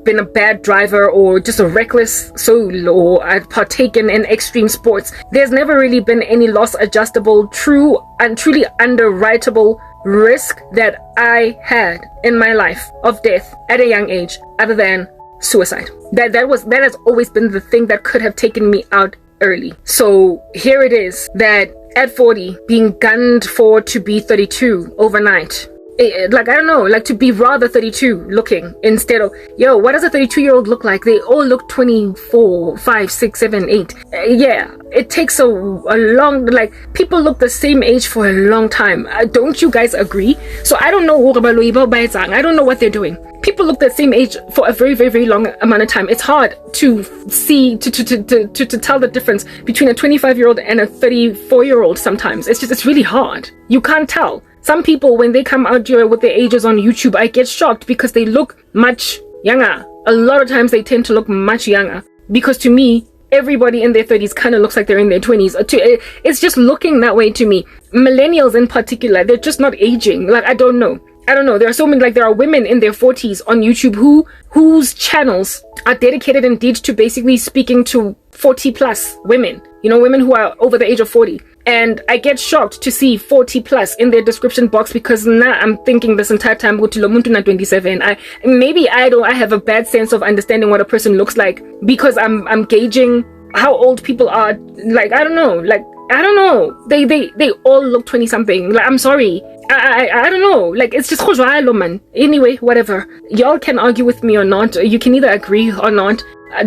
S1: been a bad driver or just a reckless soul, or I've partaken in extreme sports. There's never really been any loss adjustable, true and truly underwritable risk that I had in my life of death at a young age other than suicide. That has always been the thing that could have taken me out early. So here it is that at 40 being gunned for to be 32 overnight. Like, I don't know, like to be rather 32 looking instead of, yo, what does a 32-year-old look like? They all look 24, 5, 6, 7, 8. Yeah, it takes a long, like, people look the same age for a long time. Don't you guys agree? So I don't know. I don't know what they're doing. People look the same age for a very, very, very long amount of time. It's hard to see, to tell the difference between a 25-year-old and a 34-year-old sometimes. It's really hard. You can't tell. Some people, when they come out here with their ages on YouTube, I get shocked because they look much younger. A lot of times they tend to look much younger. Because to me, everybody in their 30s kind of looks like they're in their 20s. It's just looking that way to me. Millennials in particular, they're just not aging. Like, I don't know. There are so many, like, there are women in their 40s on YouTube whose channels are dedicated indeed to basically speaking to 40 plus women. You know, women who are over the age of 40. And I get shocked to see 40 plus in their description box because now I'm thinking this entire time, 27. I have a bad sense of understanding what a person looks like because I'm gauging how old people are. Like, I don't know. They all look 20 something. Like, I'm sorry. I don't know. Like, it's just man. Anyway, whatever. Y'all can argue with me or not. You can either agree or not.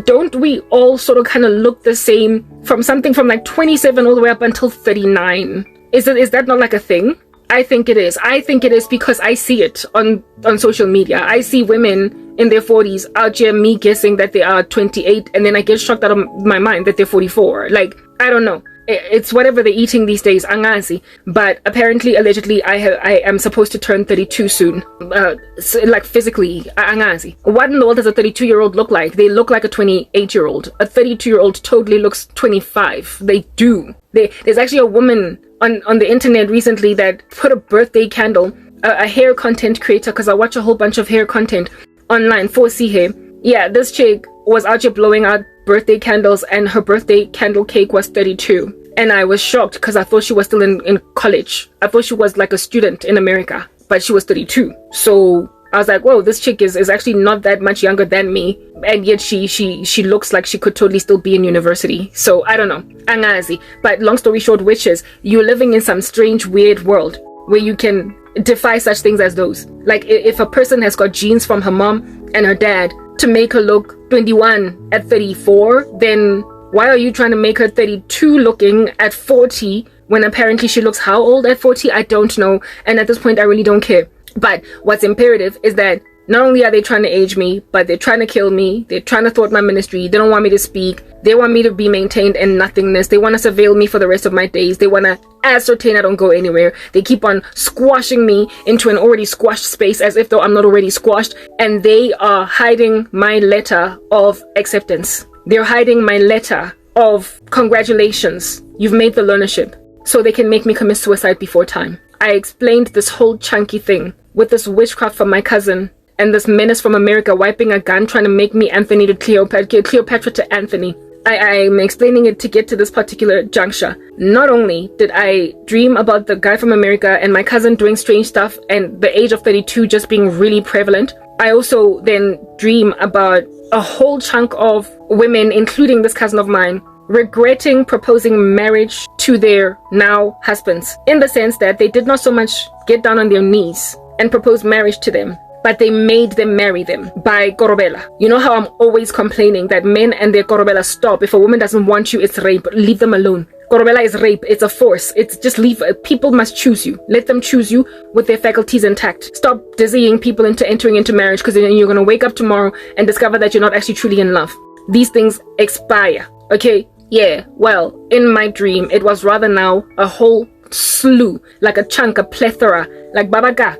S1: Don't we all sort of kind of look the same from like 27 all the way up until 39? Is that not like a thing? I think it is. I think it is because I see it on social media. I see women in their 40s out here, me guessing that they are 28, and then I get shocked out of my mind that they're 44. Like, I don't know. It's whatever they're eating these days, angazi. But apparently, allegedly, I am supposed to turn 32 soon. Like physically, angazi. What in the world does a 32-year-old look like? They look like a 28-year-old. A 32-year-old totally looks 25. They do. There's actually a woman on the internet recently that put a birthday candle, a hair content creator, because I watch a whole bunch of hair content online for see hair. Yeah, this chick was out here blowing out birthday candles, and her birthday candle cake was 32. And I was shocked because I thought she was still in college. I thought she was like a student in America, but she was 32. So I was like, whoa, this chick is actually not that much younger than me, and yet she looks like she could totally still be in university. So I don't know, angazi. But long story short, witches, you're living in some strange, weird world where you can defy such things as those. Like, if a person has got genes from her mom and her dad to make her look 21 at 34, then why are you trying to make her 32 looking at 40 when apparently she looks how old at 40? I don't know, and at this point I really don't care. But what's imperative is that not only are they trying to age me, but they're trying to kill me. They're trying to thwart my ministry. They don't want me to speak. They want me to be maintained in nothingness. They want to surveil me for the rest of my days. They want to ascertain I don't go anywhere. They keep on squashing me into an already squashed space as if though I'm not already squashed. And they are hiding my letter of acceptance. They're hiding my letter of congratulations. You've made the learnership. So they can make me commit suicide before time. I explained this whole chunky thing with this witchcraft from my cousin and this menace from America wiping a gun trying to make me Anthony to Cleopatra to Anthony. I'm explaining it to get to this particular juncture. Not only did I dream about the guy from America and my cousin doing strange stuff and the age of 32 just being really prevalent, I also then dream about a whole chunk of women, including this cousin of mine, regretting proposing marriage to their now husbands, in the sense that they did not so much get down on their knees and propose marriage to them, but they made them marry them by korobela. You know how I'm always complaining that men and their korobela stop. If a woman doesn't want you, it's rape. Leave them alone. Korobela is rape. It's a force. It's just leave. People must choose you. Let them choose you with their faculties intact. Stop dizzying people into entering into marriage, because then you're going to wake up tomorrow and discover that you're not actually truly in love. These things expire. Okay? Yeah, well, in my dream, it was rather now a whole slew, like a chunk, a plethora, like baba ga.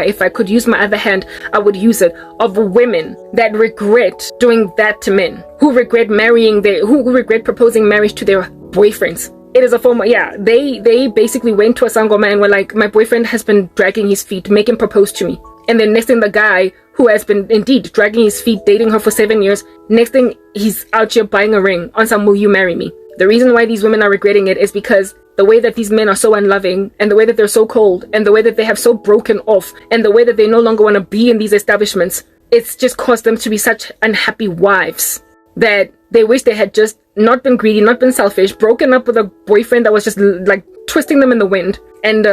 S1: If I could use my other hand, I would use it, of women that regret doing that to men, who regret who regret proposing marriage to their boyfriends. It is a form of, they basically went to a sangoma and were like, my boyfriend has been dragging his feet, make him propose to me. And then next thing, the guy who has been indeed dragging his feet, dating her for 7 years, next thing, he's out here buying a ring on some will you marry me. The reason why these women are regretting it is because the way that these men are so unloving, and the way that they're so cold, and the way that they have so broken off, and the way that they no longer want to be in these establishments, it's just caused them to be such unhappy wives that they wish they had just not been greedy, not been selfish, broken up with a boyfriend that was just like twisting them in the wind and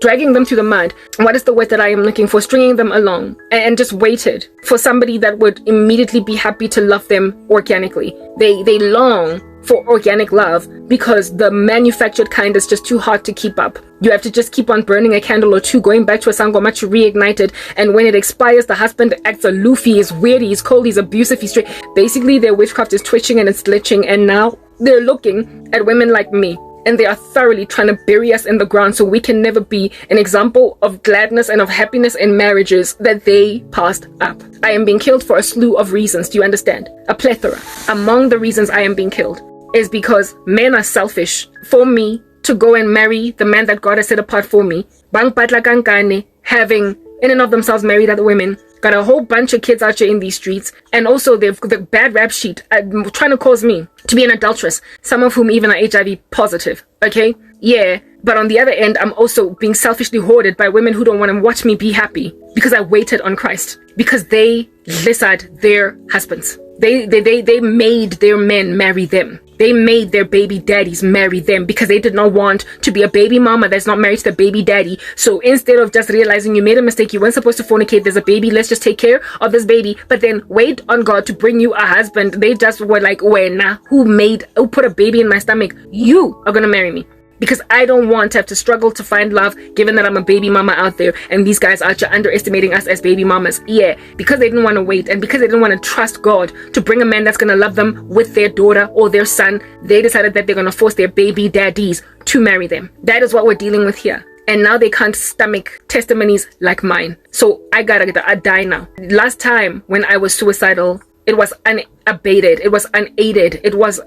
S1: dragging them through the mud. What is the word that I am looking for? Stringing them along, and just waited for somebody that would immediately be happy to love them organically. They long for organic love because the manufactured kind is just too hard to keep up. You have to just keep on burning a candle or two, going back to a sangoma to reignite it, and when it expires, the husband acts aloof, he is weird, he's cold, he's abusive, he's straight. Basically, their witchcraft is twitching and it's glitching, and now they're looking at women like me, and they are thoroughly trying to bury us in the ground so we can never be an example of gladness and of happiness in marriages that they passed up. I am being killed for a slew of reasons, do you understand? A plethora. Among the reasons I am being killed is because men are selfish for me to go and marry the man that God has set apart for me. Bang patla kankane, having in and of themselves married other women, got a whole bunch of kids out here in these streets, and also they've the bad rap sheet trying to cause me to be an adulteress, some of whom even are HIV positive. Okay, yeah, but on the other end, I'm also being selfishly hoarded by women who don't want to watch me be happy because I waited on Christ, because they lizard their husbands. They made their men marry them. They made their baby daddies marry them because they did not want to be a baby mama that's not married to the baby daddy. So instead of just realizing you made a mistake, you weren't supposed to fornicate, there's a baby, let's just take care of this baby, but then wait on God to bring you a husband, they just were like, who put a baby in my stomach? You are gonna marry me. Because I don't want to have to struggle to find love, given that I'm a baby mama out there and these guys are underestimating us as baby mamas. Yeah, because they didn't want to wait, and because they didn't want to trust God to bring a man that's going to love them with their daughter or their son, they decided that they're going to force their baby daddies to marry them. That is what we're dealing with here. And now they can't stomach testimonies like mine. So I die now. Last time when I was suicidal, it was unabated, it was unaided, it was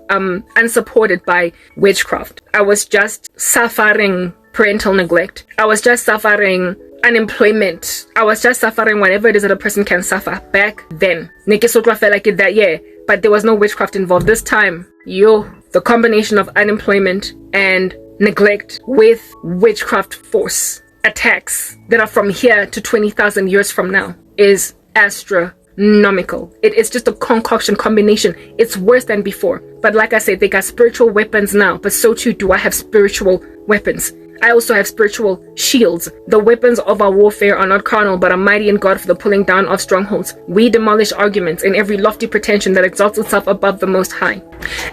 S1: unsupported by witchcraft. I was just suffering parental neglect. I was just suffering unemployment. I was just suffering whatever it is that a person can suffer back then. Nekesotwa felt like it that, yeah, but there was no witchcraft involved. This time, the combination of unemployment and neglect with witchcraft force attacks that are from here to 20,000 years from now is astronomical. It is just a concoction combination. It's worse than before. But like I said, they got spiritual weapons now, but so too do I have spiritual weapons. I also have spiritual shields. The weapons of our warfare are not carnal, but are mighty in God for the pulling down of strongholds. We demolish arguments and every lofty pretension that exalts itself above the Most High.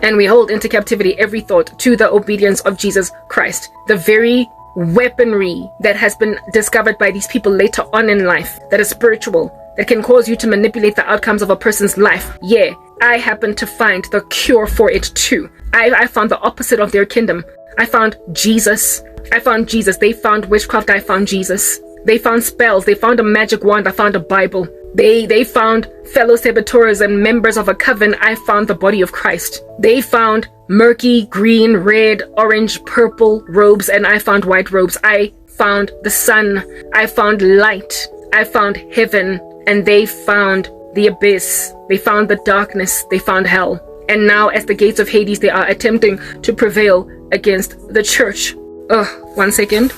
S1: And we hold into captivity every thought to the obedience of Jesus Christ. The very weaponry that has been discovered by these people later on in life, that is spiritual, that can cause you to manipulate the outcomes of a person's life. Yeah, I happen to find the cure for it too. I found the opposite of their kingdom. I found Jesus. They found witchcraft. I found Jesus. They found spells. They found a magic wand. I found a Bible. They found fellow saboteurs and members of a coven. I found the body of Christ. They found murky, green, red, orange, purple robes, and I found white robes. I found the sun. I found light. I found heaven. And they found the abyss. They found the darkness. They found hell. And now, as the gates of Hades, they are attempting to prevail against the church. 1 second.